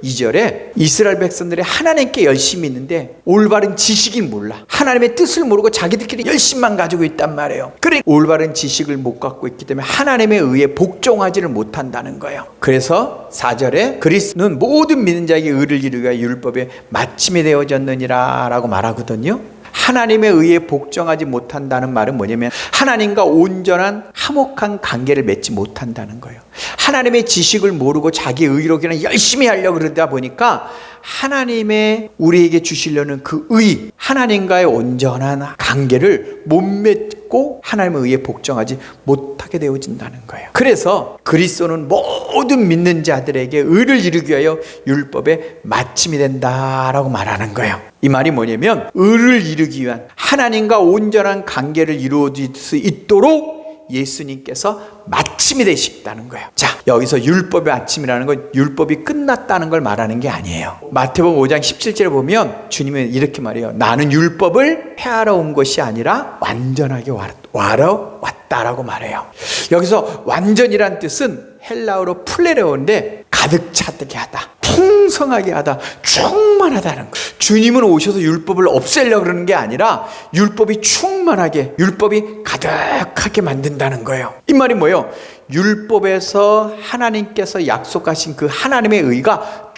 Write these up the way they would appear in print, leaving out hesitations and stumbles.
2절에 이스라엘 백성들이 하나님께 열심히 있는데 올바른 지식이 몰라. 하나님의 뜻을 모르고 자기들끼리 열심만 가지고 있단 말이에요. 그러니까 올바른 지식을 못 갖고 있기 때문에 하나님의 의에 복종하지를 못한다는 거예요. 그래서 4절에 그리스도는 모든 믿는 자에게 의를 이루기 위하여 율법의 마침이 되어졌느니라 라고 말하거든요. 하나님의 의에 복종하지 못한다는 말은 뭐냐면 하나님과 온전한 화목한 관계를 맺지 못한다는 거예요. 하나님의 지식을 모르고 자기 의로 그냥 열심히 하려고 그러다 보니까 하나님의 우리에게 주시려는 그 의, 하나님과의 온전한 관계를 못 맺고 하나님의 의에 복종하지 못하게 되어진다는 거예요. 그래서 그리스도는 모든 믿는 자들에게 의를 이루기 위하여 율법의 마침이 된다라고 말하는 거예요. 이 말이 뭐냐면 의를 이루기 위한 하나님과 온전한 관계를 이루어질 수 있도록 예수님께서 마침이 되시겠다는 거예요. 자, 여기서 율법의 마침이라는 건 율법이 끝났다는 걸 말하는 게 아니에요. 마태복음 5장 17절에 보면 주님은 이렇게 말해요. 나는 율법을 폐하러 온 것이 아니라 완전하게 와러 왔다라고 말해요. 여기서 완전이란 뜻은 헬라어로 플레레오인데 가득 차게 하다, 풍성하게 하다, 충만하다는 거예요. 주님은 오셔서 율법을 없애려고 그러는 게 아니라 율법이 충만하게, 율법이 가득하게 만든다는 거예요. 이 말이 뭐예요? 율법에서 하나님께서 약속하신 그 하나님의 의가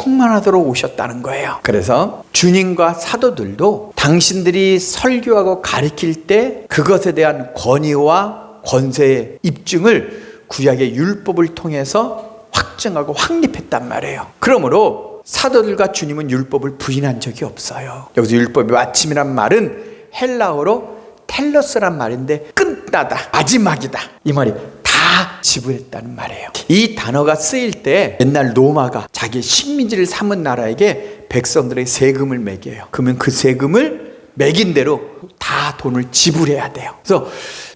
충만하도록 오셨다는 거예요. 그래서 주님과 사도들도 당신들이 설교하고 가르칠 때 그것에 대한 권위와 권세의 입증을 구약의 율법을 통해서 확증하고 확립했단 말이에요. 그러므로 사도들과 주님은 율법을 부인한 적이 없어요. 여기서 율법의 마침이란 말은 헬라어로 텔로스란 말인데 끝나다, 마지막이다, 이 말이 다 지불했다는 말이에요. 이 단어가 쓰일 때 옛날 로마가 자기의 식민지를 삼은 나라에게 백성들의 세금을 매겨요. 그러면 그 세금을 매긴 대로 다 돈을 지불해야 돼요. 그래서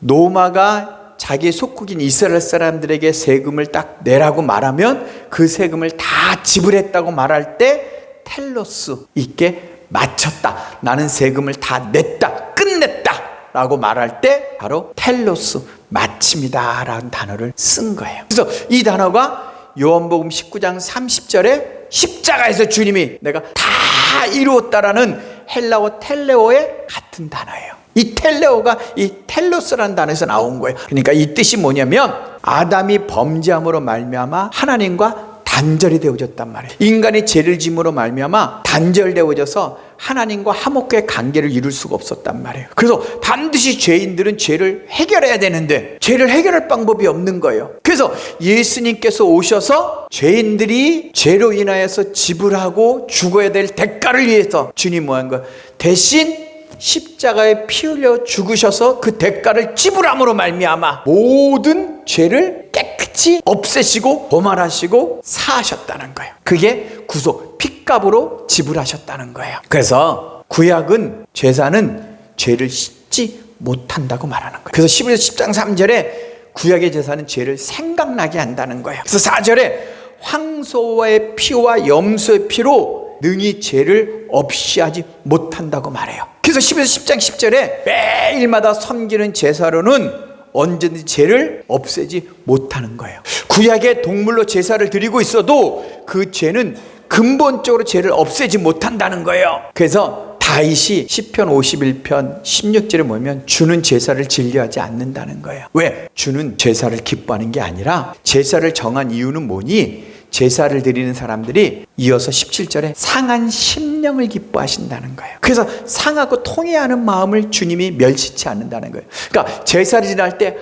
로마가 자기 속국인 이스라엘 사람들에게 세금을 딱 내라고 말하면 그 세금을 다 지불했다고 말할 때 텔로스 있게 마쳤다, 나는 세금을 다 냈다, 끝냈다 라고 말할 때 바로 텔로스, 마침이다 라는 단어를 쓴 거예요. 그래서 이 단어가 요한복음 19장 30절에 십자가에서 주님이 내가 다 이루었다라는 헬라어 텔레오의 같은 단어예요. 이 텔레오가 이 텔로스라는 단어에서 나온 거예요. 그러니까 이 뜻이 뭐냐면 아담이 범죄함으로 말미암아 하나님과 단절이 되어졌단 말이에요. 인간이 죄를 지음으로 말미암아 단절되어져서 하나님과 화목의 관계를 이룰 수가 없었단 말이에요. 그래서 반드시 죄인들은 죄를 해결해야 되는데 죄를 해결할 방법이 없는 거예요. 그래서 예수님께서 오셔서 죄인들이 죄로 인하여서 지불하고 죽어야 될 대가를 위해서 주님 뭐 한 거예요? 대신 십자가에 피 흘려 죽으셔서 그 대가를 지불함으로 말미암아 모든 죄를 깨끗이 없애시고 고말하시고 사하셨다는 거예요. 그게 구속, 핏값으로 지불하셨다는 거예요. 그래서 구약은 제사는 죄를 씻지 못한다고 말하는 거예요. 그래서 11장 3절에 구약의 제사는 죄를 생각나게 한다는 거예요. 그래서 4절에 황소의 피와 염소의 피로 능히 죄를 없이 하지 못한다고 말해요. 그래서 10장 10절에 매일마다 섬기는 제사로는 언제든지 죄를 없애지 못하는 거예요. 구약의 동물로 제사를 드리고 있어도 그 죄는 근본적으로 죄를 없애지 못한다는 거예요. 그래서 다윗이 시편 51편 16절에 보면 주는 제사를 즐겨하지 않는다는 거예요. 왜? 주는 제사를 기뻐하는 게 아니라 제사를 정한 이유는 뭐니? 제사를 드리는 사람들이 이어서 17절에 상한 심령을 기뻐하신다는 거예요. 그래서 상하고 통회하는 마음을 주님이 멸시치 않는다는 거예요. 그러니까 제사를 지낼 때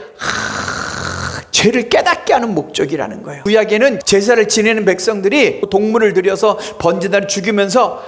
죄를 깨닫게 하는 목적이라는 거예요. 구약에는 제사를 지내는 백성들이 동물을 들여서 번제단을 죽이면서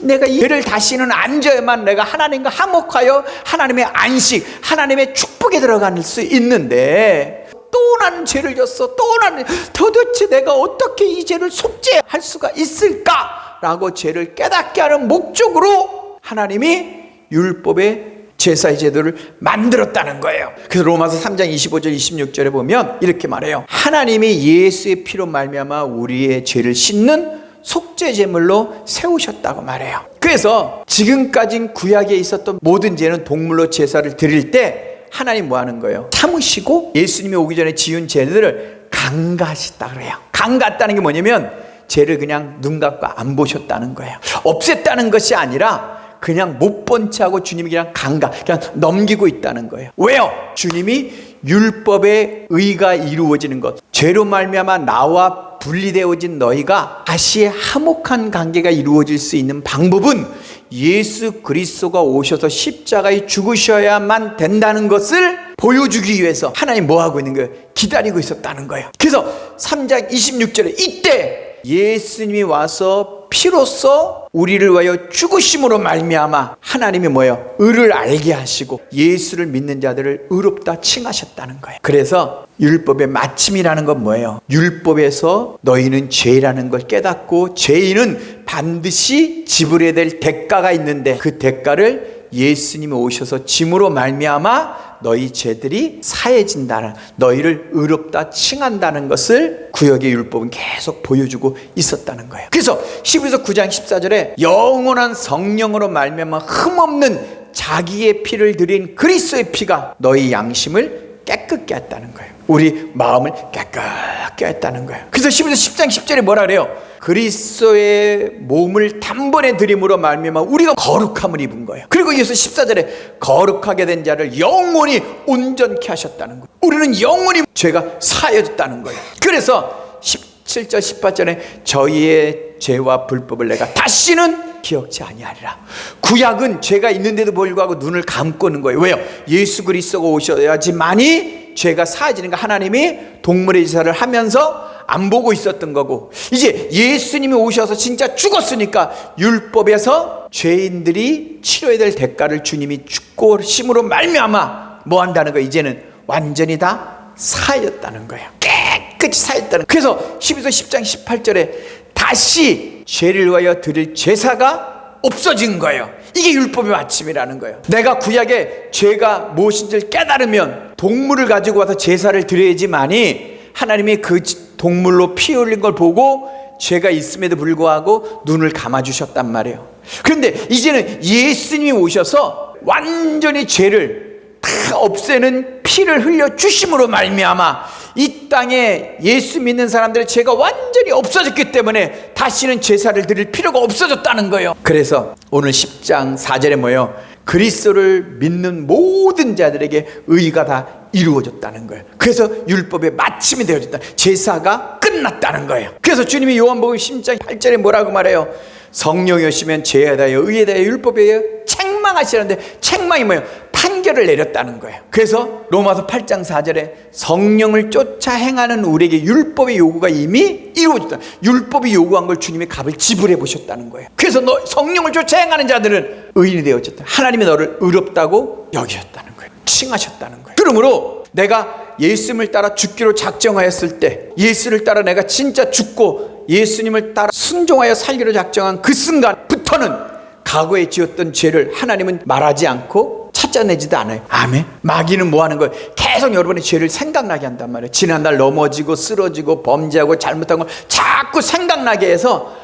내가 이 죄를 다시는 안 져야만 내가 하나님과 화목하여 하나님의 안식, 하나님의 축복에 들어갈 수 있는데 또 나는 죄를 졌어, 또 나는 도대체 내가 어떻게 이 죄를 속죄할 수가 있을까? 라고 죄를 깨닫게 하는 목적으로 하나님이 율법의 제사의 제도를 만들었다는 거예요. 그래서 로마서 3장 25절 26절에 보면 이렇게 말해요. 하나님이 예수의 피로 말미암아 우리의 죄를 씻는 속죄 제물로 세우셨다고 말해요. 그래서 지금까지 구약에 있었던 모든 죄는 동물로 제사를 드릴 때 하나님 뭐 하는 거예요? 참으시고 예수님이 오기 전에 지은 죄들을 간과하셨다 그래요. 강갔다는 게 뭐냐면 죄를 그냥 눈 감고 안 보셨다는 거예요. 없앴다는 것이 아니라 그냥 못 본 채하고 주님이 그냥 그냥 넘기고 있다는 거예요. 왜요? 주님이 율법의 의가 이루어지는 것, 죄로 말미암아 나와 분리되어진 너희가 다시 화목한 관계가 이루어질 수 있는 방법은 예수 그리스도가 오셔서 십자가에 죽으셔야만 된다는 것을 보여주기 위해서 하나님 뭐 하고 있는 거예요? 기다리고 있었다는 거예요. 그래서 3장 26절에 이때 예수님이 와서 피로써 우리를 위하여 죽으심으로 말미암아 하나님이 뭐예요? 의를 알게 하시고 예수를 믿는 자들을 의롭다 칭하셨다는 거예요. 그래서 율법의 마침이라는 건 뭐예요? 율법에서 너희는 죄라는 걸 깨닫고 죄인은 반드시 지불해야 될 대가가 있는데 그 대가를 예수님이 오셔서 짐으로 말미암아 너희 죄들이 사해진다는, 너희를 의롭다 칭한다는 것을 구약의 율법은 계속 보여주고 있었다는 거예요. 그래서 히브리서 9장 14절에 영원한 성령으로 말미암아 흠없는 자기의 피를 드린 그리스도의 피가 너희 양심을 깨끗게 했다는 거예요. 우리 마음을 깨끗게 했다는 거예요. 그래서 히브리서 10장 10절에 뭐라 그래요? 그리스도의 몸을 단번에 드림으로 말미암아 우리가 거룩함을 입은 거예요. 그리고 이어서 14절에 거룩하게 된 자를 영원히 온전케 하셨다는 거예요. 우리는 영원히 죄가 사해졌다는 거예요. 그래서 17절 18절에 저희의 죄와 불법을 내가 다시는 기억지 아니하리라. 구약은 죄가 있는데도 불구하고 눈을 감고 있는 거예요. 왜요? 예수 그리스도가 오셔야지만이 죄가 사해지는 거. 하나님이 동물의 제사를 하면서 안 보고 있었던 거고, 이제 예수님이 오셔서 진짜 죽었으니까 율법에서 죄인들이 치러야 될 대가를 주님이 죽고 심으로 말미암아 뭐 한다는 거예요? 이제는 완전히 다 사했다는 거예요. 깨끗이 사했다는 거예요. 그래서 12서 10장 18절에 다시 죄를 위하여 드릴 제사가 없어진 거예요. 이게 율법의 마침이라는 거예요. 내가 구약에 죄가 무엇인지를 깨달으면 동물을 가지고 와서 제사를 드려야지만이 하나님이 그 동물로 피 흘린 걸 보고 죄가 있음에도 불구하고 눈을 감아주셨단 말이에요. 그런데 이제는 예수님이 오셔서 완전히 죄를 다 없애는 피를 흘려주심으로 말미암아 이 땅에 예수 믿는 사람들의 죄가 완전히 없어졌기 때문에 다시는 제사를 드릴 필요가 없어졌다는 거예요. 그래서 오늘 10장 4절에 뭐예요? 그리스도를 믿는 모든 자들에게 의가 다 이루어졌다는 거예요. 그래서 율법의 마침이 되어졌다. 제사가 끝났다는 거예요. 그래서 주님이 요한복음 10장 8절에 뭐라고 말해요? 성령이 오시면 죄에 대하여 의에 대하여 율법에 대하여 책망하시는데, 책망이 뭐예요? 판결을 내렸다는 거예요. 그래서 로마서 8장 4절에 성령을 쫓아 행하는 우리에게 율법의 요구가 이미 이루어졌다. 율법이 요구한 걸 주님이 값을 지불해 보셨다는 거예요. 그래서 너 성령을 쫓아 행하는 자들은 의인이 되어졌다. 하나님이 너를 의롭다고 여기셨다는 거예요. 칭하셨다는 거예요. 그러므로 내가 예수님을 따라 죽기로 작정하였을 때, 예수를 따라 내가 진짜 죽고 예수님을 따라 순종하여 살기로 작정한 그 순간부터는 과거에 지었던 죄를 하나님은 말하지 않고 찾아내지도 않아요. 아멘. 마귀는 뭐 하는 거예요? 계속 여러분의 죄를 생각나게 한단 말이에요. 지난날 넘어지고 쓰러지고 범죄하고 잘못한 걸 자꾸 생각나게 해서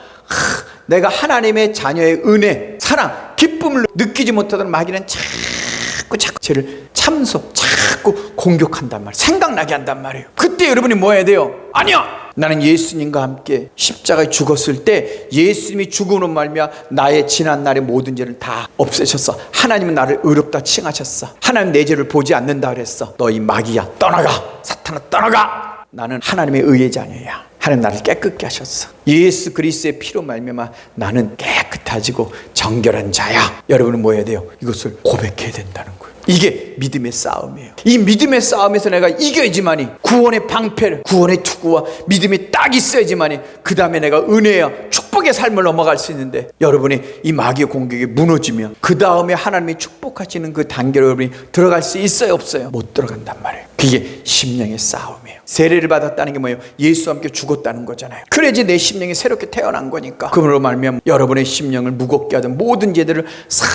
내가 하나님의 자녀의 은혜, 사랑, 기쁨을 느끼지 못하던 마귀는 자꾸 죄를 자꾸 공격한단 말이에요. 생각나게 한단 말이에요. 그때 여러분이 뭐 해야 돼요? 아니야! 나는 예수님과 함께 십자가에 죽었을 때 예수님이 죽음으로 말미암아 나의 지난날의 모든 죄를 다 없애셨어. 하나님은 나를 의롭다 칭하셨어. 하나님 내 죄를 보지 않는다 그랬어. 너희 마귀야 떠나가, 사탄아 떠나가. 나는 하나님의 의의 자녀야. 하나님 나를 깨끗게 하셨어. 예수 그리스도의 피로 말미암아 나는 깨끗해지고 정결한 자야. 여러분은 뭐 해야 돼요? 이것을 고백해야 된다는 거예요. 이게 믿음의 싸움이에요. 이 믿음의 싸움에서 내가 이겨야지만이, 구원의 방패를, 구원의 투구와 믿음이 딱 있어야지만이 그 다음에 내가 은혜와 축복의 삶을 넘어갈 수 있는데, 여러분이 이 마귀의 공격에 무너지면 그 다음에 하나님이 축복하시는 그 단계로 여러분이 들어갈 수 있어요, 없어요? 못 들어간단 말이에요. 그게 심령의 싸움이에요. 세례를 받았다는 게 뭐예요? 예수와 함께 죽었다는 거잖아요. 그래야지 내 심령이 새롭게 태어난 거니까. 그러므로 말미암아 여러분의 심령을 무겁게 하던 모든 죄들을 싹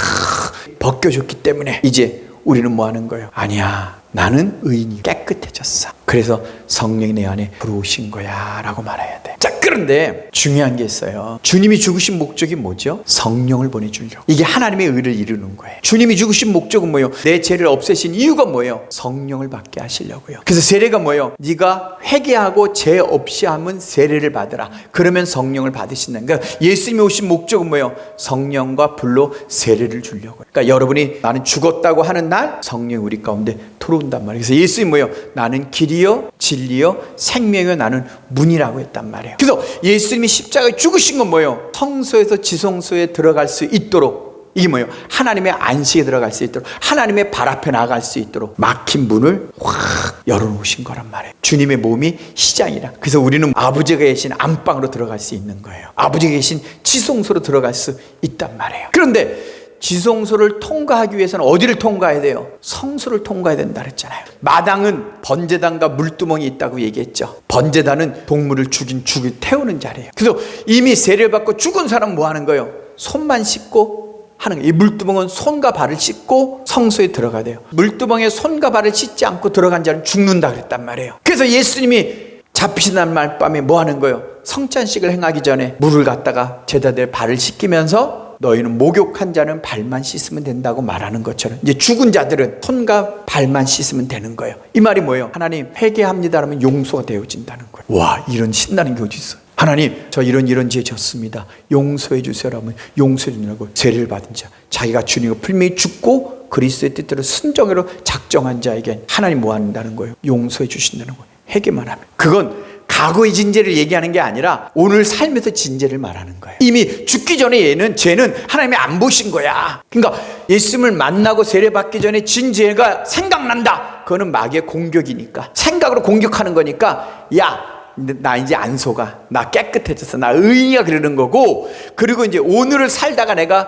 벗겨줬기 때문에 이제 우리는 뭐 하는 거예요? 아니야, 나는 의인이 깨끗해졌어. 그래서 성령이 내 안에 들어오신 거야 라고 말해야 돼. 자, 그런데 중요한 게 있어요. 주님이 죽으신 목적이 뭐죠? 성령을 보내주려고. 이게 하나님의 의를 이루는 거예요. 주님이 죽으신 목적은 뭐예요? 내 죄를 없애신 이유가 뭐예요? 성령을 받게 하시려고요. 그래서 세례가 뭐예요? 네가 회개하고 죄 없이 하면 세례를 받으라. 그러면 성령을 받으신다. 그러니까 예수님이 오신 목적은 뭐예요? 성령과 불로 세례를 주려고. 그러니까 여러분이 나는 죽었다고 하는 날 성령이 우리 가운데 들어온단 말이에요. 그래서 예수님이 뭐예요? 나는 길이요 진리요 생명이요 나는 문이라고 했단 말이에요. 그래서 예수님이 십자가에 죽으신 건 뭐예요? 성소에서 지성소에 들어갈 수 있도록, 이게 뭐예요? 하나님의 안식에 들어갈 수 있도록, 하나님의 발 앞에 나갈 수 있도록 막힌 문을 확 열어놓으신 거란 말이에요. 주님의 몸이 시장이라. 그래서 우리는 아버지가 계신 안방으로 들어갈 수 있는 거예요. 아버지가 계신 지성소로 들어갈 수 있단 말이에요. 그런데 지성소를 통과하기 위해서는 어디를 통과해야 돼요? 성소를 통과해야 된다 그랬잖아요. 마당은 번제단과 물두멍이 있다고 얘기했죠. 번제단은 동물을 죽인 태우는 자리예요. 그래서 이미 세례를 받고 죽은 사람은 뭐 하는 거예요? 손만 씻고 하는 거예요. 이 물두멍은 손과 발을 씻고 성소에 들어가야 돼요. 물두멍에 손과 발을 씻지 않고 들어간 자는 죽는다 그랬단 말이에요. 그래서 예수님이 잡히시는 날 밤에 뭐 하는 거예요? 성찬식을 행하기 전에 물을 갖다가 제자들 발을 씻기면서 너희는 목욕한 자는 발만 씻으면 된다고 말하는 것처럼 이제 죽은 자들은 손과 발만 씻으면 되는 거예요. 이 말이 뭐예요? 하나님 회개합니다라면 용서가 되어진다는 거예요. 와, 이런 신나는 게 어디 있어요? 하나님 저 이런 죄 졌습니다. 용서해 주세요라면 용서해 주라고. 세례를 받은 자, 자기가 주님과 분명히 죽고 그리스도의 뜻대로 순종으로 작정한 자에게 하나님 뭐 한다는 거예요? 용서해 주신다는 거예요. 회개만 하면. 그건 과거의 진죄를 얘기하는 게 아니라 오늘 삶에서 진죄를 말하는 거예요. 이미 죽기 전에 죄는 하나님이 안 보신 거야. 그러니까 예수님을 만나고 세례받기 전에 진 죄가 생각난다. 그거는 마귀의 공격이니까, 생각으로 공격하는 거니까, 야, 나 이제 안 속아. 나 깨끗해졌어. 나 의인이야. 그러는 거고, 그리고 이제 오늘을 살다가 내가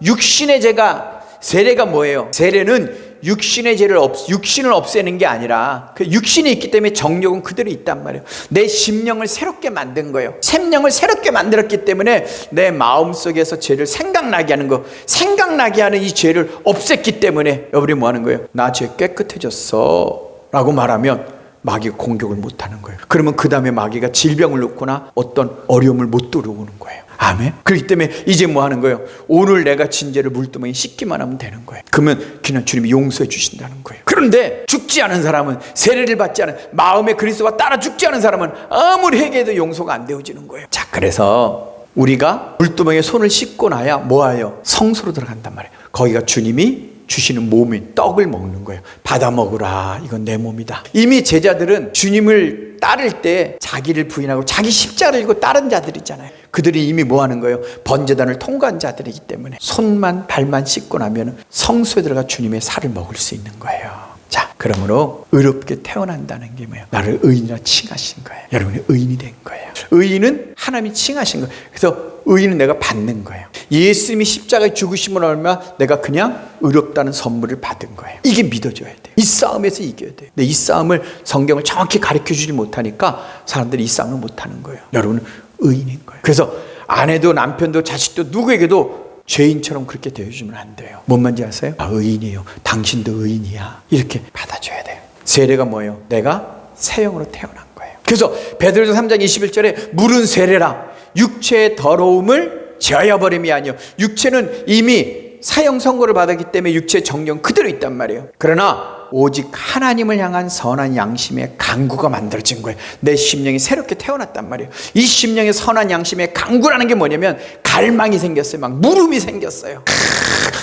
육신의 죄가, 세례가 뭐예요? 세례는 육신의 죄를 육신을 없애는 게 아니라 그 육신이 있기 때문에 정욕은 그대로 있단 말이에요. 내 심령을 새롭게 만든 거예요. 생명을 새롭게 만들었기 때문에 내 마음속에서 죄를 생각나게 하는 거, 생각나게 하는 이 죄를 없앴기 때문에 여러분이 뭐 하는 거예요? 나 죄 깨끗해졌어 라고 말하면 마귀가 공격을 못 하는 거예요. 그러면 그 다음에 마귀가 질병을 놓거나 어떤 어려움을 못 들어오는 거예요. 아멘. 그렇기 때문에 이제 뭐 하는 거예요? 오늘 내가 진죄를 물두멍에 씻기만 하면 되는 거예요. 그러면 그냥 주님이 용서해 주신다는 거예요. 그런데 죽지 않은 사람은, 세례를 받지 않은, 마음에 그리스도와 따라 죽지 않은 사람은 아무리 회개해도 용서가 안 되어지는 거예요. 자, 그래서 우리가 물두멍에 손을 씻고 나야 뭐예요? 성소로 들어간단 말이에요. 거기가 주님이 주시는 몸이 떡을 먹는 거예요. 받아 먹으라. 이건 내 몸이다. 이미 제자들은 주님을 따를 때 자기를 부인하고 자기 십자가를 지고 따른 자들이잖아요. 그들이 이미 뭐 하는 거예요? 번제단을 통과한 자들이기 때문에 손만 발만 씻고 나면 성소에 들어가 주님의 살을 먹을 수 있는 거예요. 자, 그러므로 의롭게 태어난다는 게 뭐예요? 나를 의인이라 칭하신 거예요. 여러분이 의인이 된 거예요. 의인은 하나님이 칭하신 거예요. 그래서 의인은 내가 받는 거예요. 예수님이 십자가에 죽으심으로 얼마 내가 그냥 의롭다는 선물을 받은 거예요. 이게 믿어져야 돼요. 이 싸움에서 이겨야 돼요. 근데 이 싸움을 성경을 정확히 가르쳐주지 못하니까 사람들이 이 싸움을 못하는 거예요. 여러분은 의인인 거예요. 그래서 아내도 남편도 자식도 누구에게도 죄인처럼 그렇게 대해주면 안 돼요. 뭔 말인지 아세요? 아, 의인이에요. 당신도 의인이야. 이렇게 받아줘야 돼요. 세례가 뭐예요? 내가 새 영으로 태어난 거예요. 그래서 베드로전서 3장 21절에 물은 세례라. 육체의 더러움을 제하여버림이 아니요. 육체는 이미 사형 선고를 받았기 때문에 육체의 정령 그대로 있단 말이에요. 그러나 오직 하나님을 향한 선한 양심의 강구가 만들어진 거예요. 내 심령이 새롭게 태어났단 말이에요. 이 심령의 선한 양심의 강구라는 게 뭐냐면 갈망이 생겼어요. 막 물음이 생겼어요.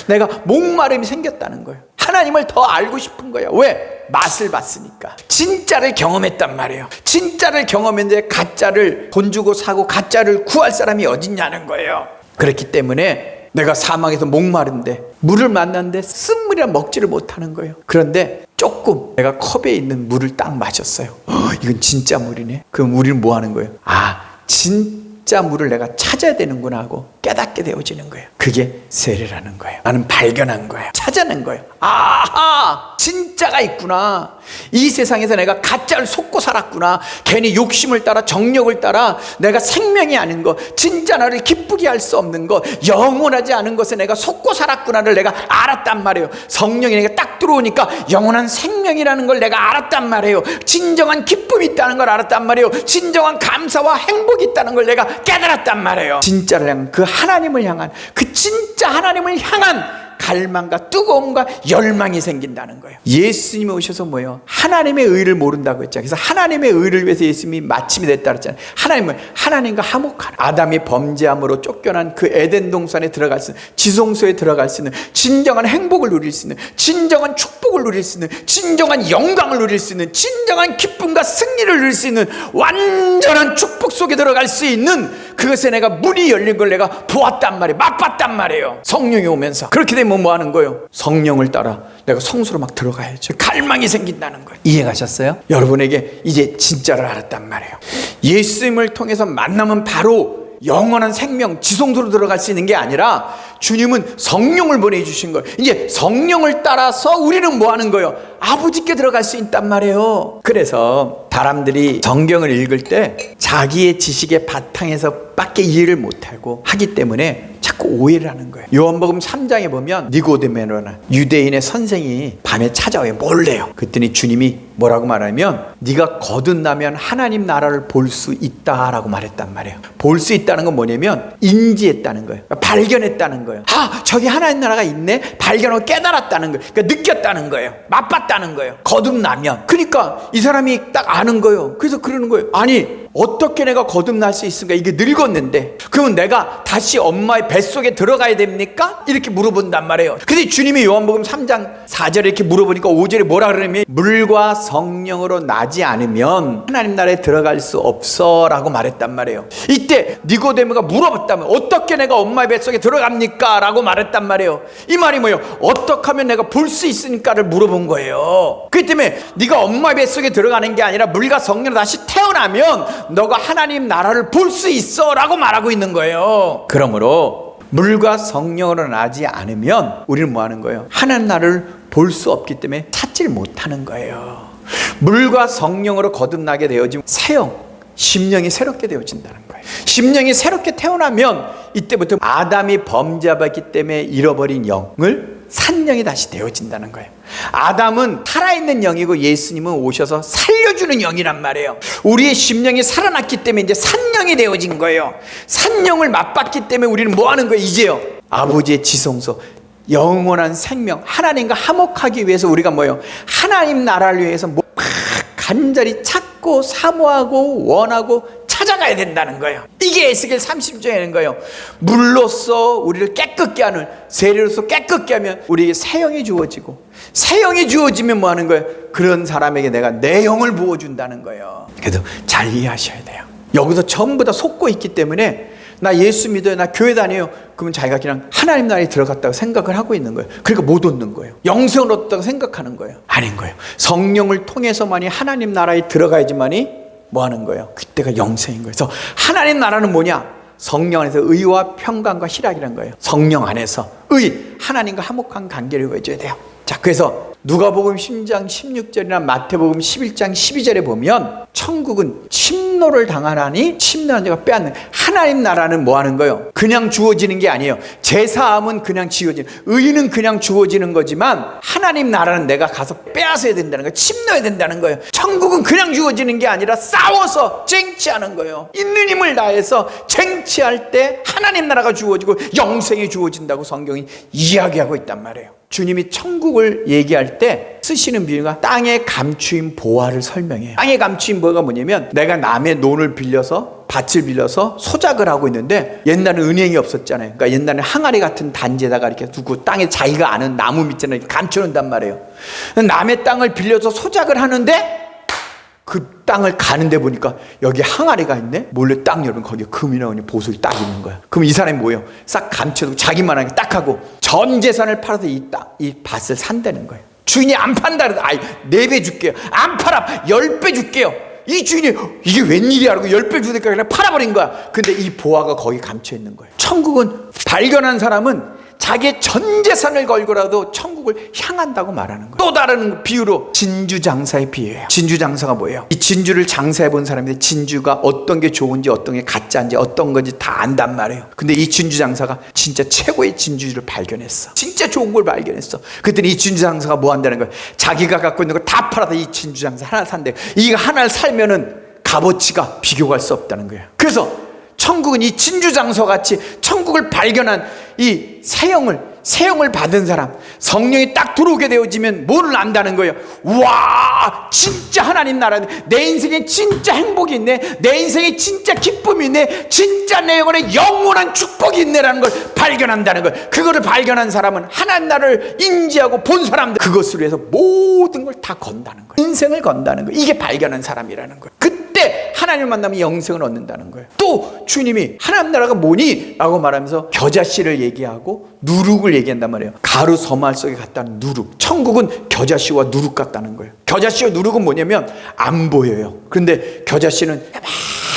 내가 목마름이 생겼다는 거예요. 하나님을 더 알고 싶은 거예요. 왜? 맛을 봤으니까. 진짜를 경험했단 말이에요. 진짜를 경험했는데 가짜를 돈 주고 사고 가짜를 구할 사람이 어딨냐는 거예요. 그렇기 때문에 내가 사막에서 목마른데 물을 만났는데 쓴물이라 먹지를 못하는 거예요. 그런데 조금 내가 컵에 있는 물을 딱 마셨어요. 이건 진짜 물이네. 그럼 우리는 뭐 하는 거예요? 아, 진짜 물을 내가 찾아야 되는구나 하고 깨닫게 되어지는 거예요. 그게 세례라는 거예요. 나는 발견한 거예요. 찾아낸 거예요. 아하, 진짜가 있구나. 이 세상에서 내가 가짜를 속고 살았구나. 괜히 욕심을 따라 정력을 따라 내가 생명이 아닌 거, 진짜 나를 기쁘게 할 수 없는 거, 영원하지 않은 것에 내가 속고 살았구나를 내가 알았단 말이에요. 성령이 내가 딱 들어오니까 영원한 생명이라는 걸 내가 알았단 말이에요. 진정한 기쁨이 있다는 걸 알았단 말이에요. 진정한 감사와 행복이 있다는 걸 내가 깨달았단 말이에요. 진짜를 향한, 그 하나님을 향한, 그 진짜 하나님을 향한 갈망과 뜨거움과 열망이 생긴다는 거예요. 예수님이 오셔서 뭐예요? 하나님의 의를 모른다고 했잖아요. 그래서 하나님의 의를 위해서 예수님이 마침이 됐다 그랬잖아요. 하나님은 하나님과 화목하라. 아담이 범죄함으로 쫓겨난 그 에덴 동산에 들어갈 수 있는, 지성소에 들어갈 수 있는, 진정한 행복을 누릴 수 있는, 진정한 축복을 누릴 수 있는, 진정한 영광을 누릴 수 있는, 진정한 기쁨과 승리를 누릴 수 있는 완전한 축복 속에 들어갈 수 있는 그것에 내가 문이 열린 걸 내가 보았단 말이에요. 맛봤단 말이에요. 성령이 오면서. 그렇게 되면 뭐 하는 거예요? 성령을 따라 내가 성소로 막 들어가야죠. 갈망이 생긴다는 거예요. 이해가셨어요? 여러분에게 이제 진짜를 알았단 말이에요. 예수님을 통해서 만나면 바로 영원한 생명, 지성소로 들어갈 수 있는 게 아니라 주님은 성령을 보내주신 거예요. 이제 성령을 따라서 우리는 뭐 하는 거예요? 아버지께 들어갈 수 있단 말이에요. 그래서 사람들이 성경을 읽을 때 자기의 지식의 바탕에서 밖에 이해를 못하고 하기 때문에 자꾸 오해를 하는 거예요. 요한복음 3장에 보면 니고데모라는 유대인의 선생이 밤에 찾아와요. 몰래요. 그랬더니 주님이 뭐라고 말하면 네가 거듭나면 하나님 나라를 볼 수 있다라고 말했단 말이에요. 볼 수 있다는 건 뭐냐면 인지했다는 거예요. 발견했다는 거예요. 아, 저기 하나님 나라가 있네. 발견하고 깨달았다는 거예요. 그러니까 느꼈다는 거예요. 맛봤다는 거예요. 거듭나면. 그러니까 이 사람이 딱 아는 거예요. 그래서 그러는 거예요. 아니, 어떻게 내가 거듭날 수 있습니까? 이게 늙었는데. 그러면 내가 다시 엄마의 뱃속에 들어가야 됩니까? 이렇게 물어본단 말이에요. 근데 주님이 요한복음 3장 4절에 이렇게 물어보니까 5절에 뭐라 그러냐면 물과 성령으로 나지 않으면 하나님 나라에 들어갈 수 없어 라고 말했단 말이에요. 이때 니고데모가 물어봤다면 어떻게 내가 엄마의 뱃속에 들어갑니까? 라고 말했단 말이에요. 이 말이 뭐예요? 어떻게 하면 내가 볼 수 있으니까를 물어본 거예요. 그렇기 때문에 네가 엄마의 뱃속에 들어가는 게 아니라 물과 성령으로 다시 태어나면 너가 하나님 나라를 볼 수 있어 라고 말하고 있는 거예요. 그러므로 물과 성령으로 나지 않으면 우리는 뭐 하는 거예요? 하나님 나라를 볼 수 없기 때문에 찾지를 못하는 거예요. 물과 성령으로 거듭나게 되어지면 새영, 심령이 새롭게 되어진다는 거예요. 심령이 새롭게 태어나면 이때부터 아담이 범죄하기 때문에 잃어버린 영을 산영이 다시 되어진다는 거예요. 아담은 살아있는 영이고 예수님은 오셔서 살려주는 영이란 말이에요. 우리의 심령이 살아났기 때문에 이제 산영이 되어진 거예요. 산영을 맛봤기 때문에 우리는 뭐 하는 거예요? 이제요, 아버지의 지성소, 영원한 생명, 하나님과 화목하기 위해서 우리가 뭐예요? 하나님 나라를 위해서 막 간절히 찾고 사모하고 원하고 찾아가야 된다는 거예요. 이게 에스겔 30장에 있는 거예요. 물로써 우리를 깨끗게 하는, 세례로서 깨끗게 하면 우리에게 새 영이 주어지고, 새 영이 주어지면 뭐 하는 거예요? 그런 사람에게 내가 내 영을 부어준다는 거예요. 그래서 잘 이해하셔야 돼요. 여기서 전부 다 속고 있기 때문에 나 예수 믿어요, 나 교회 다녀요, 그러면 자기가 그냥 하나님 나라에 들어갔다고 생각을 하고 있는 거예요. 그러니까 못 얻는 거예요. 영생을 얻었다고 생각하는 거예요. 아닌 거예요. 성령을 통해서만이 하나님 나라에 들어가야지만이 뭐 하는 거예요? 그때가 영생인 거예요. 그래서 하나님 나라는 뭐냐? 성령 안에서 의와 평강과 희락이라는 거예요. 성령 안에서 하나님과 화목한 관계를 맺어야 돼요. 자, 그래서 누가복음 10장 16절이나 마태복음 11장 12절에 보면 천국은 침노를 당하나니 침노한 자가 빼앗는, 하나님 나라는 뭐 하는 거예요? 그냥 주어지는 게 아니에요. 제사함은 그냥 지어지는, 의는 그냥 주어지는 거지만 하나님 나라는 내가 가서 빼앗아야 된다는 거예요. 침노해야 된다는 거예요. 천국은 그냥 주어지는 게 아니라 싸워서 쟁취하는 거예요. 있는 힘을 다해서 쟁취할 때 하나님 나라가 주어지고 영생이 주어진다고 성경이 이야기하고 있단 말이에요. 주님이 천국을 얘기할 때 쓰시는 비유가 땅에 감추인 보화를 설명해요. 땅에 감추인 보화가 뭐냐면 내가 남의 논을 빌려서, 밭을 빌려서 소작을 하고 있는데 옛날에는 은행이 없었잖아요. 그러니까 옛날에는 항아리 같은 단지에다가 이렇게 두고 땅에 자기가 아는 나무 밑에는 이렇게 감춰놓는단 말이에요. 남의 땅을 빌려서 소작을 하는데 그 땅을 가는데 보니까 여기 항아리가 있네? 몰래 땅 열면 거기에 금이 나오니 보석이 딱 있는 거야. 그럼 이 사람이 뭐예요? 싹 감춰두고 자기만하게 딱 하고 전 재산을 팔아서 이 밭을 산다는 거예요. 주인이 안 판다 그래도 4배 줄게요. 안 팔아 10배 줄게요. 이 주인이 이게 웬일이야 하고 10배 주니까 그냥 팔아버린 거야. 근데 이 보화가 거기 감춰 있는 거예요. 천국은 발견한 사람은 자기의 전 재산을 걸고라도 천국을 향한다고 말하는 거예요. 또 다른 비유로 진주 장사의 비유예요. 진주 장사가 뭐예요? 이 진주를 장사해 본 사람인데 진주가 어떤 게 좋은지 어떤 게 가짜인지 어떤 건지 다 안단 말이에요. 근데 이 진주 장사가 진짜 최고의 진주를 발견했어. 진짜 좋은 걸 발견했어. 그랬더니 이 진주 장사가 뭐 한다는 거예요? 자기가 갖고 있는 걸 다 팔아서 이 진주 장사 하나 산대. 이거 하나를 살면은 값어치가 비교할 수 없다는 거예요. 그래서 천국은 이 진주 장서같이 천국을 발견한 이 세형을 받은 사람, 성령이 딱 들어오게 되어지면 뭐를 안다는 거예요? 와, 진짜 하나님 나라네. 내 인생에 진짜 행복이 있네. 내 인생에 진짜 기쁨이 있네. 진짜 내 영혼에 영원한 축복이 있네라는 걸 발견한다는 거예요. 그거를 발견한 사람은 하나님 나라를 인지하고 본 사람들, 그것을 위해서 모든 걸 다 건다는 거예요. 인생을 건다는 거예요. 이게 발견한 사람이라는 거예요. 그때 하나님을 만나면 영생을 얻는다는 거예요. 또 주님이 하나님 나라가 뭐니? 라고 말하면서 겨자씨를 얘기하고 누룩을 얘기한단 말이에요. 가루 서말 속에 갔다는 누룩. 천국은 겨자씨와 누룩 같다는 거예요. 겨자씨와 누룩은 뭐냐면 안 보여요. 그런데 겨자씨는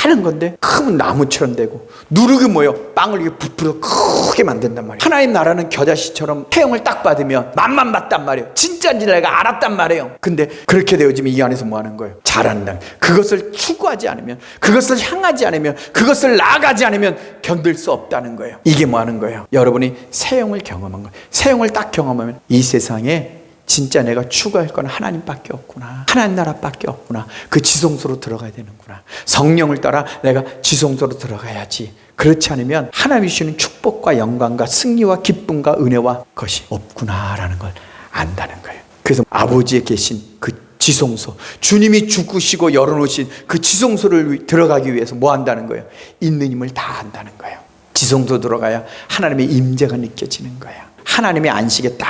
많은 건데 큰 나무처럼 되고, 누룩이 뭐예요? 빵을 이렇게 부풀어 크게 만든단 말이에요. 하나님 나라는 겨자씨처럼 태형을 딱 받으면 맛만 봤단 말이에요. 진짜인지 내가 알았단 말이에요. 근데 그렇게 되어지면 이 안에서 뭐 하는 거예요? 자란다. 그것을 추구하지 않으면, 그것을 향하지 않으면, 그것을 나아가지 않으면 견딜 수 없다는 거예요. 이게 뭐 하는 거예요? 여러분이 세형을 경험한 거예요. 세형을 딱 경험하면 이 세상에 진짜 내가 추구할 건 하나님밖에 없구나. 하나님 나라밖에 없구나. 그 지성소로 들어가야 되는구나. 성령을 따라 내가 지성소로 들어가야지. 그렇지 않으면 하나님이 주시는 축복과 영광과 승리와 기쁨과 은혜와 것이 없구나라는 걸 안다는 거예요. 그래서 아버지에 계신 그 지성소, 주님이 죽으시고 열어놓으신 그 지성소를 들어가기 위해서 뭐 한다는 거예요? 있는 힘을 다 한다는 거예요. 지성소 들어가야 하나님의 임재가 느껴지는 거예요. 하나님의 안식에 딱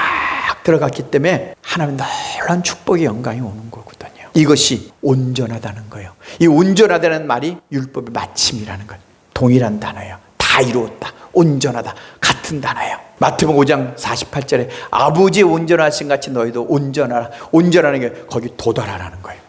들어갔기 때문에 하나님의 놀라운 축복의 영광이 오는 거거든요. 이것이 온전하다는 거예요. 이 온전하다는 말이 율법의 마침이라는 거예요. 동일한 단어예요. 다 이루었다, 온전하다, 같은 단어예요. 마태복음 5장 48절에 아버지의 온전하신 같이 너희도 온전하라. 온전하는 게 거기 도달하라는 거예요.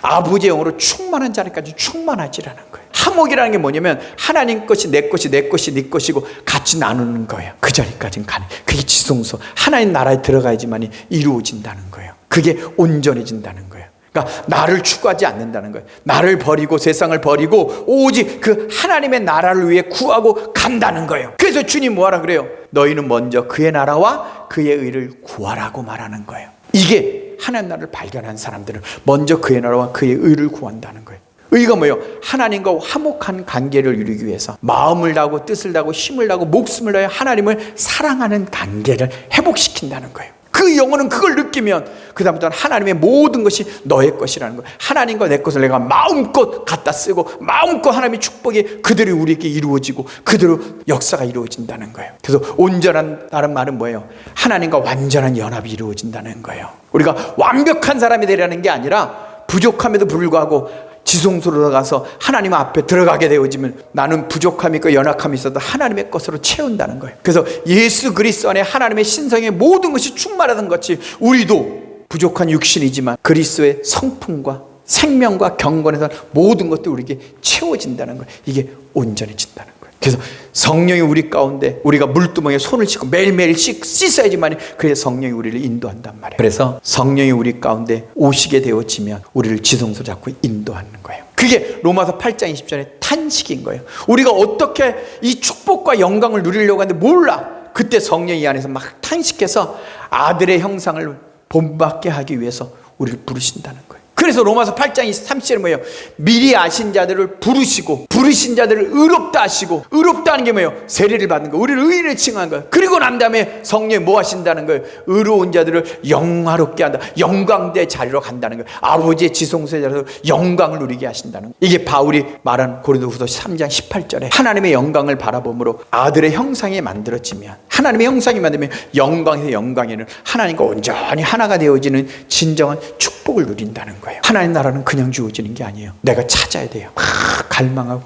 아버지의 영으로 충만한 자리까지 충만하지라는 거예요. 화목이라는 게 뭐냐면 하나님 것이 내 것이, 내 것이 네 것이고 같이 나누는 거예요. 그 자리까지는 가능. 그게 지성소, 하나님 나라에 들어가야지만 이루어진다는 거예요. 그게 온전해진다는 거예요. 그러니까 나를 추구하지 않는다는 거예요. 나를 버리고 세상을 버리고 오직 그 하나님의 나라를 위해 구하고 간다는 거예요. 그래서 주님 뭐하라 그래요? 너희는 먼저 그의 나라와 그의 의를 구하라고 말하는 거예요. 이게 하나님 나라를 발견한 사람들은 먼저 그의 나라와 그의 의를 구한다는 거예요. 의가 뭐예요? 하나님과 화목한 관계를 이루기 위해서 마음을 다하고 뜻을 다하고 힘을 다하고 목숨을 다해 하나님을 사랑하는 관계를 회복시킨다는 거예요. 그 영혼은 그걸 느끼면 그 다음부터는 하나님의 모든 것이 너의 것이라는 거예요. 하나님과 내 것을 내가 마음껏 갖다 쓰고 마음껏 하나님의 축복이 그대로 우리에게 이루어지고 그대로 역사가 이루어진다는 거예요. 그래서 온전한 다른 말은 뭐예요? 하나님과 완전한 연합이 이루어진다는 거예요. 우리가 완벽한 사람이 되려는 게 아니라 부족함에도 불구하고 지성소로 들어가서 하나님 앞에 들어가게 되어지면 나는 부족함이 있고 연약함이 있어도 하나님의 것으로 채운다는 거예요. 그래서 예수 그리스도 안에 하나님의 신성의 모든 것이 충만하던 것이 우리도 부족한 육신이지만 그리스도의 성품과 생명과 경건에서 모든 것들이 우리에게 채워진다는 거예요. 이게 온전해진다는 거예요. 그래서 성령이 우리 가운데 우리가 물두멍에 손을 씻고 매일매일 씻어야지만 그래서 성령이 우리를 인도한단 말이에요. 그래서 성령이 우리 가운데 오시게 되어지면 우리를 지성소 잡고 인도하는 거예요. 그게 로마서 8장 20절의 탄식인 거예요. 우리가 어떻게 이 축복과 영광을 누리려고 하는데 몰라. 그때 성령이 이 안에서 막 탄식해서 아들의 형상을 본받게 하기 위해서 우리를 부르신다는 거예요. 그래서 로마서 8장 23절은 뭐예요? 미리 아신 자들을 부르시고 부르신 자들을 의롭다 하시고, 의롭다 하는 게 뭐예요? 세례를 받는 거, 우리를 의인을 칭한 거예요. 그리고 난 다음에 성령이 뭐 하신다는 거예요? 의로운 자들을 영화롭게 한다, 영광대 자리로 간다는 거예요. 아버지의 지성소의 자리로 영광을 누리게 하신다는 거예요. 이게 바울이 말한 고린도후서 3장 18절에 하나님의 영광을 바라봄으로 아들의 형상이 만들어지면, 하나님의 형상이 만들면 영광에서 영광에는 하나님과 온전히 하나가 되어지는 진정한 축복을 누린다는 거예요. 거예요. 하나님 나라는 그냥 주어지는 게 아니에요. 내가 찾아야 돼요. 막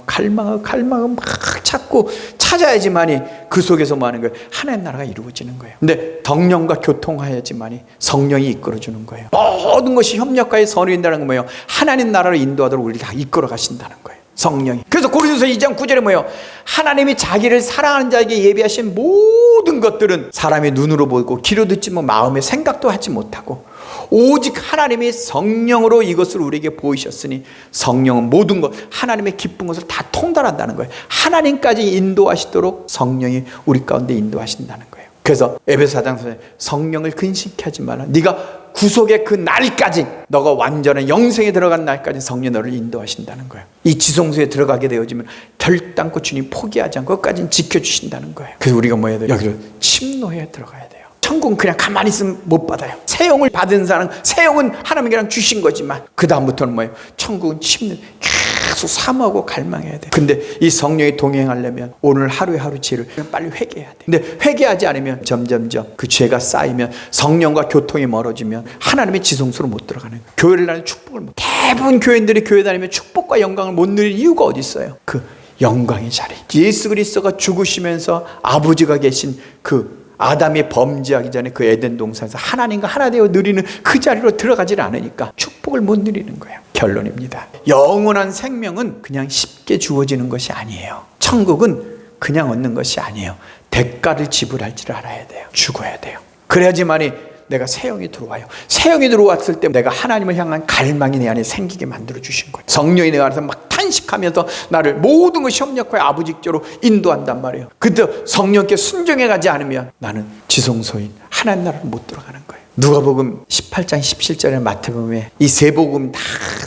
갈망하고 막 찾고 찾아야지만이 그 속에서 뭐 하는 거예요? 하나님 나라가 이루어지는 거예요. 근데 덕령과 교통하여야지만이 성령이 이끌어주는 거예요. 모든 것이 협력하여 선이된다는 건 뭐예요? 하나님 나라를 인도하도록 우리를 다 이끌어 가신다는 거예요. 성령이. 그래서 고린도서 2장 9절에 뭐예요? 하나님이 자기를 사랑하는 자에게 예비하신 모든 것들은 사람의 눈으로 보고 귀로 듣지 뭐 마음에 생각도 하지 못하고 오직 하나님이 성령으로 이것을 우리에게 보이셨으니 성령은 모든 것, 하나님의 기쁜 것을 다 통달한다는 거예요. 하나님까지 인도하시도록 성령이 우리 가운데 인도하신다는 거예요. 그래서 에베소 4장에서 성령을 근심케 하지 말라. 네가 구속의 그 날까지, 너가 완전한 영생에 들어간 날까지 성령 너를 인도하신다는 거예요. 이 지성소에 들어가게 되어지면 결단코 주님 포기하지 않고 끝까지 지켜주신다는 거예요. 그래서 우리가 뭐 해야 돼요? 여기를 침노해 들어가야 돼요. 천국은 그냥 가만히 있으면 못 받아요. 새 영을 받은 사람, 새 영은 하나님이 그냥 주신 거지만 그 다음부터는 뭐예요? 천국은 침노, 계속 사모하고 갈망해야 돼. 근데 이 성령이 동행하려면 오늘 하루의 하루 죄를 빨리 회개해야 돼. 근데 회개하지 않으면 점점점 그 죄가 쌓이면 성령과 교통이 멀어지면 하나님의 지성소로 못 들어가는 거예요. 교회를 다니면 축복을 못. 대부분 교인들이 교회 다니면 축복과 영광을 못 누릴 이유가 어디 있어요? 그 영광의 자리. 예수 그리스도가 죽으시면서 아버지가 계신 그 아담이 범죄하기 전에 그 에덴 동산에서 하나님과 하나 되어 누리는 그 자리로 들어가질 않으니까 축복을 못 누리는 거예요. 결론입니다. 영원한 생명은 그냥 쉽게 주어지는 것이 아니에요. 천국은 그냥 얻는 것이 아니에요. 대가를 지불할 줄 알아야 돼요. 죽어야 돼요. 그래야지만이 내가 새 영이 들어와요. 새 영이 들어왔을 때 내가 하나님을 향한 갈망이 내 안에 생기게 만들어 주신 거예요. 성령이 내 안에서 막 탄식하면서 나를 모든 것이 협력하여 아버지께로 인도한단 말이에요. 근데 성령께 순종해 가지 않으면 나는 지성소인 하나님 나라를 못 들어가는 거예요. 누가복음 18장 17절에 마태복음에 이 세 복음 다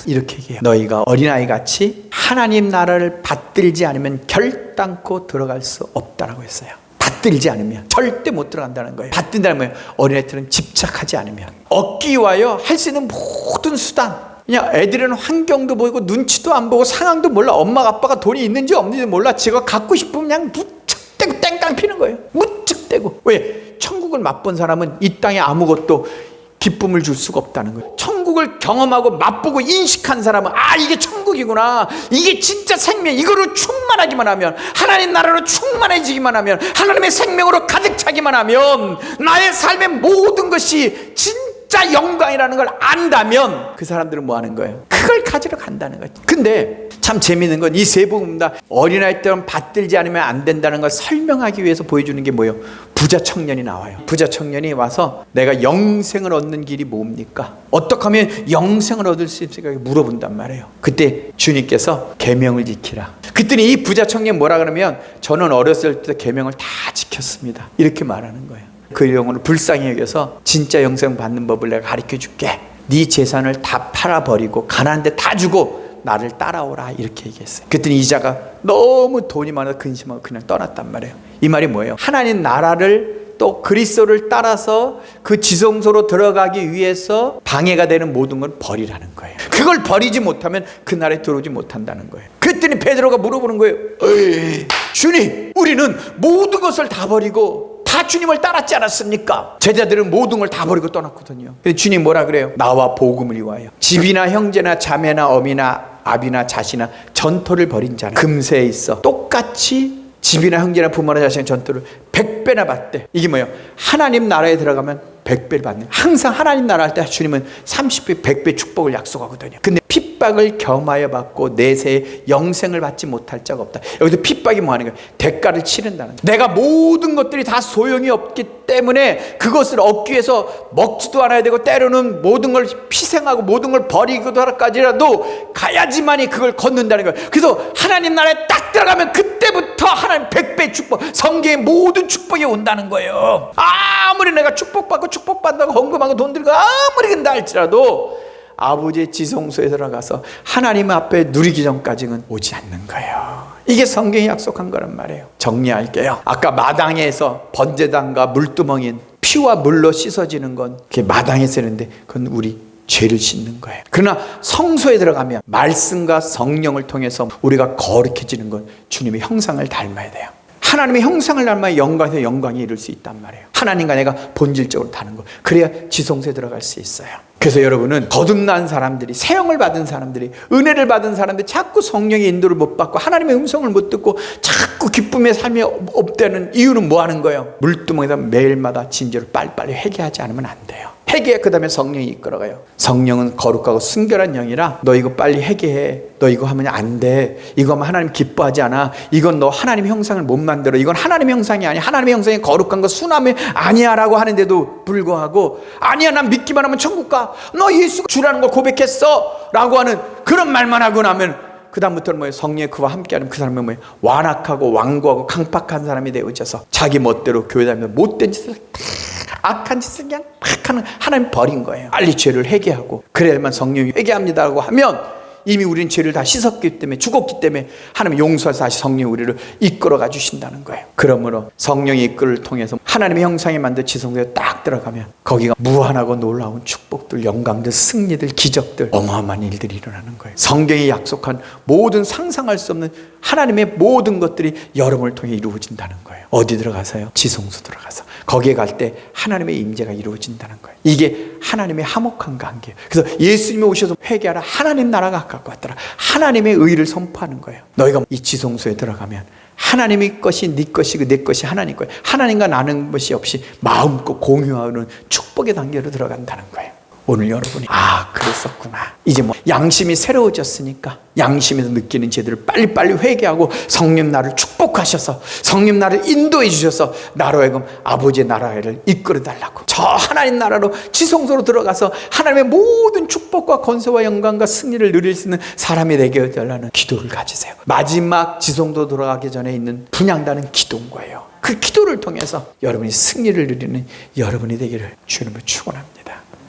이렇게 얘기해요. 너희가 어린아이 같이 하나님 나라를 받들지 않으면 결단코 들어갈 수 없다라고 했어요. 받들지 않으면 절대 못 들어간다는 거예요. 받든다는 거예요. 어린애들은 집착하지 않으면. 얻기 위하여 할 수 있는 모든 수단, 그냥 애들은 환경도 보이고 눈치도 안 보고 상황도 몰라. 엄마가 아빠가 돈이 있는지 없는지 몰라. 지가 갖고 싶으면 그냥 무척대고 땡깡 피는 거예요. 무척대고. 왜? 천국을 맛본 사람은 이 땅에 아무것도 기쁨을 줄 수가 없다는 거예요. 천국을 경험하고 맛보고 인식한 사람은 아, 이게 천국이구나, 이게 진짜 생명, 이거로 충만하기만 하면, 하나님 나라로 충만해지기만 하면, 하나님의 생명으로 가득 차기만 하면 나의 삶의 모든 것이 진짜 영광이라는 걸 안다면 그 사람들은 뭐 하는 거예요? 그걸 가지러 간다는 거죠. 근데 참 재미있는 건 이 세 복음 다 어린아이 때는 받들지 않으면 안 된다는 걸 설명하기 위해서 보여주는 게 뭐예요? 부자 청년이 나와요. 부자 청년이 와서 내가 영생을 얻는 길이 뭡니까? 어떻게 하면 영생을 얻을 수 있을까 물어본단 말이에요. 그때 주님께서 계명을 지키라. 그랬더니 이 부자 청년 뭐라 그러면 저는 어렸을 때 계명을 다 지켰습니다, 이렇게 말하는 거예요. 그 영혼을 불쌍히 여겨서 진짜 영생 받는 법을 내가 가르쳐 줄게. 네 재산을 다 팔아버리고 가난한 데 다 주고 나를 따라오라, 이렇게 얘기했어요. 그랬더니 이자가 너무 돈이 많아서 근심하고 그냥 떠났단 말이에요. 이 말이 뭐예요? 하나님 나라를 또 그리스도를 따라서 그 지성소로 들어가기 위해서 방해가 되는 모든 걸 버리라는 거예요. 그걸 버리지 못하면 그 나라에 들어오지 못한다는 거예요. 그랬더니 베드로가 물어보는 거예요. 에이, 주님, 우리는 모든 것을 다 버리고 다 주님을 따랐지 않았습니까? 제자들은 모든 걸 다 버리고 떠났거든요. 근데 주님 뭐라 그래요? 나와 복음을 위하여 집이나 형제나 자매나 어미나 아비나 자식이나 전토를 벌인 자는 금세에 있어 똑같이 집이나 형제나 부모나 자식이나 전토를 100배나 받대. 이게 뭐예요? 하나님 나라에 들어가면 100배를 받는. 항상 하나님 나라 할 때 주님은 30배, 100배 축복을 약속하거든요. 근데 핍박을 겸하여 받고 내세에 영생을 받지 못할 자가 없다. 여기서 핍박이 뭐 하는 거예요? 대가를 치른다는 거예요. 내가 모든 것들이 다 소용이 없기 때문에 그것을 얻기 위해서 먹지도 않아야 되고 때로는 모든 걸 희생하고 모든 걸 버리기도 할까지라도 가야지만이 그걸 걷는다는 거예요. 그래서 하나님 나라에 딱 들어가면 그때부터 하나님 100배 축복, 성경의 모든 축복이 온다는 거예요. 아무리 내가 축복받고 축복받는다고 헌금하고 돈 들고 아무리 근다 할지라도 아버지의 지성소에 들어가서 하나님 앞에 누리기 전까지는 오지 않는 거예요. 이게 성경이 약속한 거란 말이에요. 정리할게요. 아까 마당에서 번제단과 물두멍인 피와 물로 씻어지는 건 그게 마당에서 했는데 그건 우리 죄를 씻는 거예요. 그러나 성소에 들어가면 말씀과 성령을 통해서 우리가 거룩해지는 건 주님의 형상을 닮아야 돼요. 하나님의 형상을 닮아 영광에서 영광에 이룰 수 있단 말이에요. 하나님과 내가 본질적으로 다는 거. 그래야 지성소에 들어갈 수 있어요. 그래서 여러분은 거듭난 사람들이, 세형을 받은 사람들이, 은혜를 받은 사람들이 자꾸 성령의 인도를 못 받고 하나님의 음성을 못 듣고 자꾸 기쁨의 삶이 없다는 이유는 뭐 하는 거예요? 물두멍에서 매일마다 진지로 빨리빨리 회개하지 않으면 안 돼요. 회개, 그 다음에 성령이 이끌어가요. 성령은 거룩하고 순결한 영이라 너 이거 빨리 회개해. 너 이거 하면 안 돼. 이거 하면 하나님 기뻐하지 않아. 이건 너 하나님의 형상을 못 만들어. 이건 하나님의 형상이 아니야. 하나님의 형상이 거룩한 거 순함이 아니야 라고 하는데도 불구하고 아니야 난 믿기만 하면 천국 가. 너 예수가 주라는 걸 고백했어 라고 하는 그런 말만 하고 나면 그 다음부터는 뭐예요? 성령의 그와 함께하는 그 사람은 뭐예요? 완악하고 완고하고 강팍한 사람이 되어져서 자기 멋대로 교회 다니면서 못된 짓을 악한 짓을 그냥 막 하는 하나님 버린 거예요. 빨리 죄를 회개하고 그래야만 성령이 회개합니다라고 하면 이미 우리는 죄를 다 씻었기 때문에 죽었기 때문에 하나님 용서해서 다시 성령이 우리를 이끌어가 주신다는 거예요. 그러므로 성령의 이끌을 통해서 하나님의 형상에 만든 지성소에 딱 들어가면 거기가 무한하고 놀라운 축복들, 영광들, 승리들, 기적들, 어마어마한 일들이 일어나는 거예요. 성경이 약속한 모든 상상할 수 없는 하나님의 모든 것들이 여러분을 통해 이루어진다는 거예요. 어디 들어가서요? 지성소 들어가서. 거기에 갈 때 하나님의 임재가 이루어진다는 거예요. 이게 하나님의 화목한 관계예요. 그래서 예수님이 오셔서 회개하라. 하나님 나라가 가까워 왔더라. 하나님의 의를 선포하는 거예요. 너희가 이 지성소에 들어가면 하나님의 것이 네 것이고 내 것이 하나님 거예요. 하나님과 나눈 것이 없이 마음껏 공유하는 축복의 단계로 들어간다는 거예요. 오늘 여러분이 그랬었구나. 이제 뭐 양심이 새로워졌으니까 양심에서 느끼는 죄들을 빨리빨리 회개하고 성령 나를 축복하셔서 성령 나를 인도해 주셔서 나로 하여금 아버지의 나라를 이끌어 달라고 저 하나님 나라로 지성소로 들어가서 하나님의 모든 축복과 권세와 영광과 승리를 누릴 수 있는 사람이 되게 해달라는 기도를 가지세요. 마지막 지성소 들어가기 전에 있는 분향단은 기도인 거예요. 그 기도를 통해서 여러분이 승리를 누리는 여러분이 되기를 주님을 축원합니다.